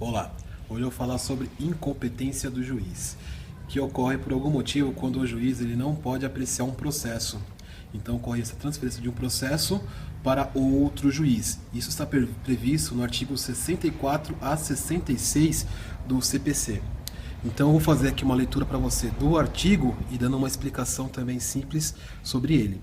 Olá, hoje eu vou falar sobre incompetência do juiz, que ocorre por algum motivo quando o juiz ele não pode apreciar um processo. Então ocorre essa transferência de um processo para outro juiz. Isso está previsto no artigo 64 a 66 do CPC. Então eu vou fazer aqui uma leitura para você do artigo e dando uma explicação também simples sobre ele.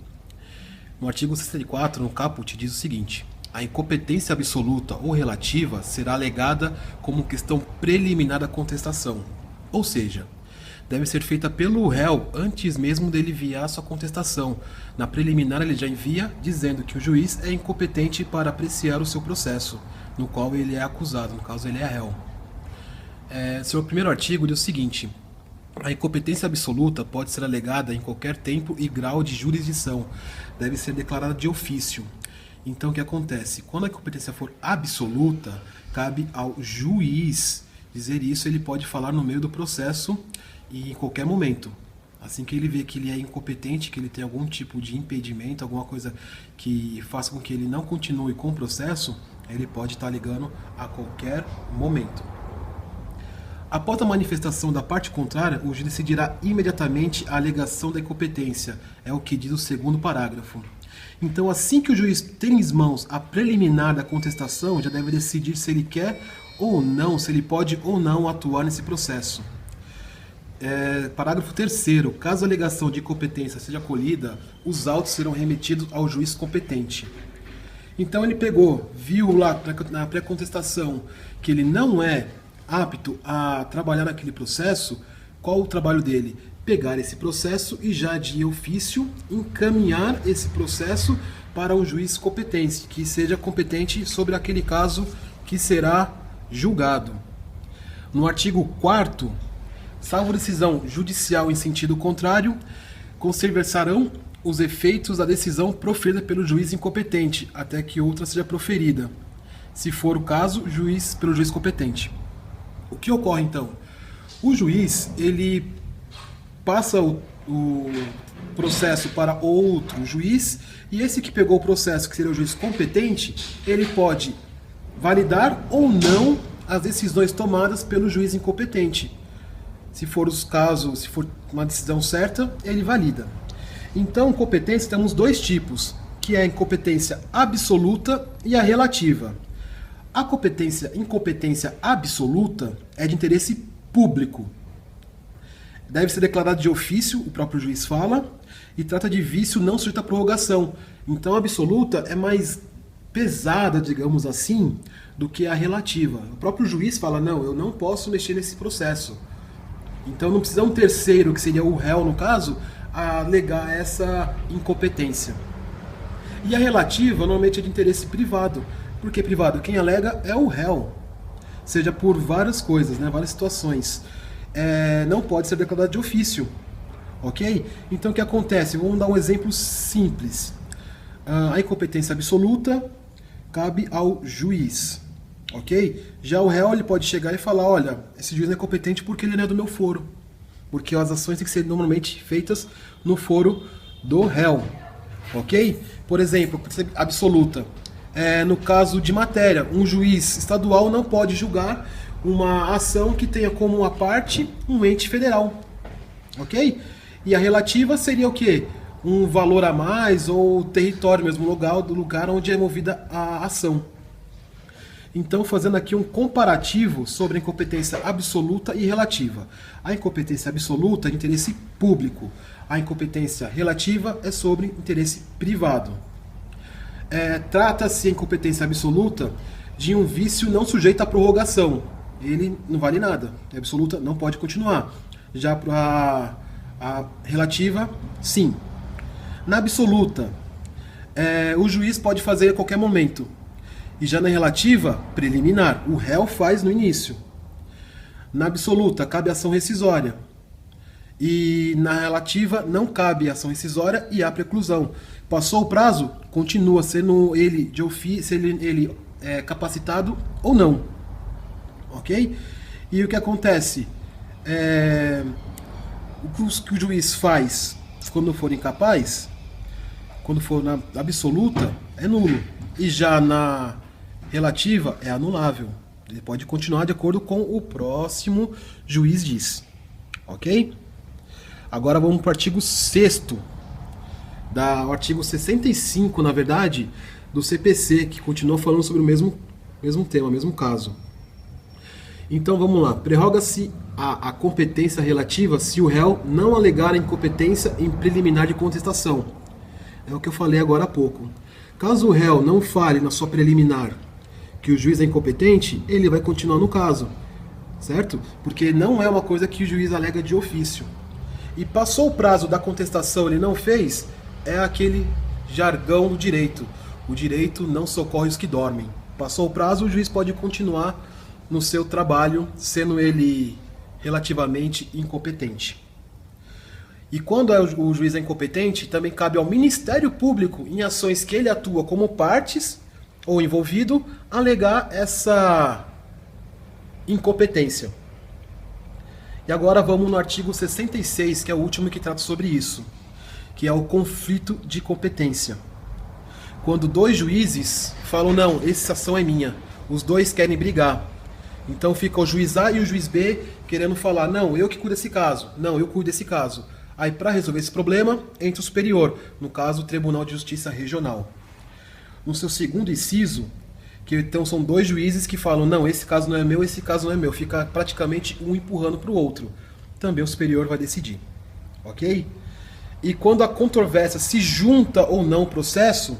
No artigo 64, no caput, diz o seguinte: a incompetência absoluta ou relativa será alegada como questão preliminar da contestação, ou seja, deve ser feita pelo réu antes mesmo dele enviar sua contestação. Na preliminar ele já envia dizendo que o juiz é incompetente para apreciar o seu processo, no qual ele é acusado, no caso ele é réu. Seu primeiro artigo diz o seguinte: a incompetência absoluta pode ser alegada em qualquer tempo e grau de jurisdição, deve ser declarada de ofício. Então o que acontece? Quando a incompetência for absoluta, cabe ao juiz dizer isso. Ele pode falar no meio do processo e em qualquer momento. Assim que ele vê que ele é incompetente, que ele tem algum tipo de impedimento, alguma coisa que faça com que ele não continue com o processo, ele pode estar alegando a qualquer momento. Após a manifestação da parte contrária, o juiz decidirá imediatamente a alegação da incompetência. É o que diz o segundo parágrafo. Então, assim que o juiz tem em mãos a preliminar da contestação, já deve decidir se ele quer ou não, se ele pode ou não atuar nesse processo. Parágrafo 3º. Caso a alegação de incompetência seja acolhida, os autos serão remetidos ao juiz competente. Então ele pegou, viu lá na pré-contestação que ele não é apto a trabalhar naquele processo. Qual o trabalho dele? Pegar esse processo e já de ofício encaminhar esse processo para um juiz competente, que seja competente sobre aquele caso que será julgado. No artigo 4º, salvo decisão judicial em sentido contrário, conservar-se-ão os efeitos da decisão proferida pelo juiz incompetente, até que outra seja proferida, se for o caso, pelo juiz competente. O que ocorre então? O juiz, ele passa o processo para outro juiz, e esse que pegou o processo, que seria o juiz competente, ele pode validar ou não as decisões tomadas pelo juiz incompetente. Se for os casos, se for uma decisão certa, ele valida. Então, competência temos dois tipos, que é a incompetência absoluta e a relativa. A incompetência absoluta é de interesse público. Deve ser declarado de ofício, o próprio juiz fala, e trata de vício não sujeito à prorrogação. Então a absoluta é mais pesada, digamos assim, do que a relativa. O próprio juiz fala: não, eu não posso mexer nesse processo. Então não precisa um terceiro, que seria o réu no caso, alegar essa incompetência. E a relativa normalmente é de interesse privado. Por que privado? Quem alega é o réu, seja por várias coisas, várias situações. Não pode ser declarado de ofício, ok? Então o que acontece? Vamos dar um exemplo simples. A incompetência absoluta cabe ao juiz, ok? Já o réu ele pode chegar e falar: olha, esse juiz não é competente porque ele não é do meu foro, porque as ações têm que ser normalmente feitas no foro do réu, ok? Por exemplo, absoluta. No caso de matéria, um juiz estadual não pode julgar uma ação que tenha como uma parte um ente federal, ok? E a relativa seria o quê? Um valor a mais ou território mesmo, do lugar onde é movida a ação. Então, fazendo aqui um comparativo sobre a incompetência absoluta e relativa. A incompetência absoluta é de interesse público. A incompetência relativa é sobre interesse privado. Trata-se a incompetência absoluta de um vício não sujeito à prorrogação. Ele não vale nada. A absoluta não pode continuar. Já para a relativa, sim. Na absoluta, o juiz pode fazer a qualquer momento. E já na relativa, preliminar, o réu faz no início. Na absoluta, cabe ação rescisória. E na relativa, não cabe ação rescisória e há preclusão. Passou o prazo, continua sendo ele de ofício, se ele é capacitado ou não. Ok? E o que acontece? O que o juiz faz quando for incapaz, quando for na absoluta, é nulo. E já na relativa, é anulável. Ele pode continuar de acordo com o próximo juiz diz. Ok? Agora vamos para o artigo 6º, o artigo 65, na verdade, do CPC, que continua falando sobre o mesmo tema, mesmo caso. Então vamos lá. Prerroga-se a competência relativa se o réu não alegar a incompetência em preliminar de contestação. É o que eu falei agora há pouco. Caso o réu não fale na sua preliminar que o juiz é incompetente, ele vai continuar no caso, certo? Porque não é uma coisa que o juiz alega de ofício. E passou o prazo da contestação, ele não fez, é aquele jargão do direito. O direito não socorre os que dormem. Passou o prazo, o juiz pode continuar no seu trabalho, sendo ele relativamente incompetente. E quando o juiz é incompetente, também cabe ao Ministério Público, em ações que ele atua como partes ou envolvido, alegar essa incompetência. E agora vamos no artigo 66, que é o último que trata sobre isso, que é o conflito de competência. Quando dois juízes falam, não, essa ação é minha, os dois querem brigar. Então fica o juiz A e o juiz B querendo falar, não, eu que cuido desse caso, não, eu cuido desse caso. Aí para resolver esse problema, entra o superior, no caso o Tribunal de Justiça Regional. No seu segundo inciso, que então são dois juízes que falam, não, esse caso não é meu, esse caso não é meu, fica praticamente um empurrando para o outro. Também o superior vai decidir, ok? E quando a controvérsia se junta ou não ao processo,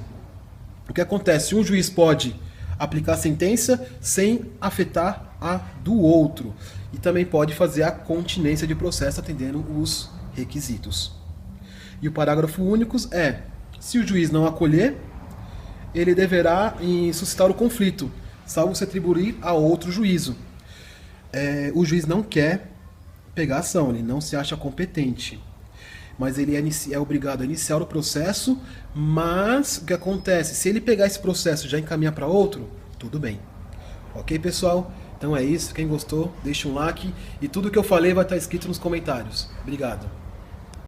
o que acontece? Um juiz pode aplicar a sentença sem afetar a do outro. E também pode fazer a continência de processo atendendo os requisitos. E o parágrafo único é, se o juiz não acolher, ele deverá suscitar o conflito, salvo se atribuir a outro juízo. O juiz não quer pegar ação, ele não se acha competente. Mas ele é obrigado a iniciar o processo, mas o que acontece? Se ele pegar esse processo e já encaminhar para outro, tudo bem. Ok, pessoal? Então é isso. Quem gostou, deixa um like. E tudo que eu falei vai estar escrito nos comentários. Obrigado.